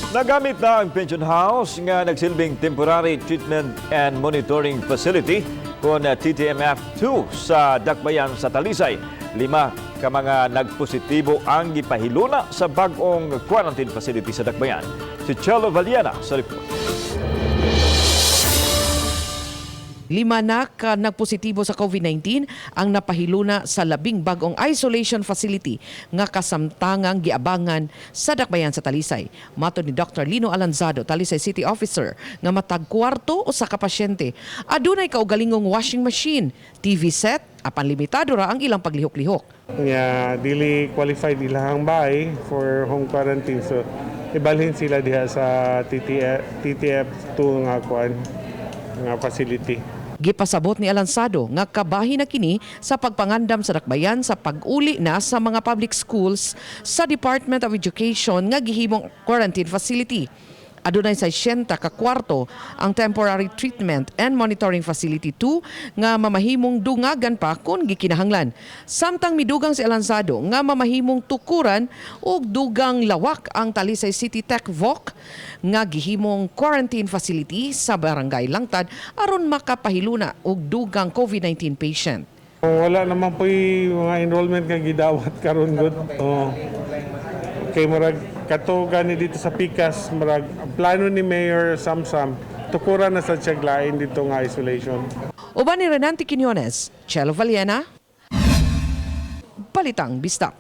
Nagamit na ang pension house nga nagsilbing Temporary Treatment and Monitoring Facility o TTMF-2 sa Dakbayan sa Talisay. 5 ka mga nagpositibo ang gipahiluna sa bagong quarantine facility sa Dakbayan. Si Chelo Valiana sa report. 5 na ka nagpositibo sa COVID-19 ang napahiluna sa 12 bagong isolation facility nga kasamtangang giabangan sa Dakbayan sa Talisay. Mato ni Dr. Lino Alanzado, Talisay City Officer, nga matag kwarto o sa kapasyente. Adunay kaugalingong washing machine, TV set, apan limitado ra ang ilang paglihok-lihok. Dili qualified ilang bahay for home quarantine, so ibalhin sila diha sa TTF2 nga facility. Gipasabot ni Alansado nga kabahin na kini sa pagpangandam sa Dakbayan sa pag-uli na sa mga public schools sa Department of Education nga gihimong quarantine facility. Adunay 60 ka kwarto ang Temporary Treatment and Monitoring Facility 2 nga mamahimong dungagan pa kung gikinahanglan. Samtang midugang si Alansado nga mamahimong tukuran og dugang lawak ang Talisay City Tech VOC nga gihimong quarantine facility sa Barangay Langtad aron makapahiluna og dugang COVID-19 patient. Wala naman po yung mga enrollment nga gidawat karon gud. Kay marag katugan ni dito sa Picas, marag plano ni Mayor Samsam tukuran na sa tiyaglain dito nga isolation. Uban ni Renante Quiñones, Chelo Valiana, Balitang Bista.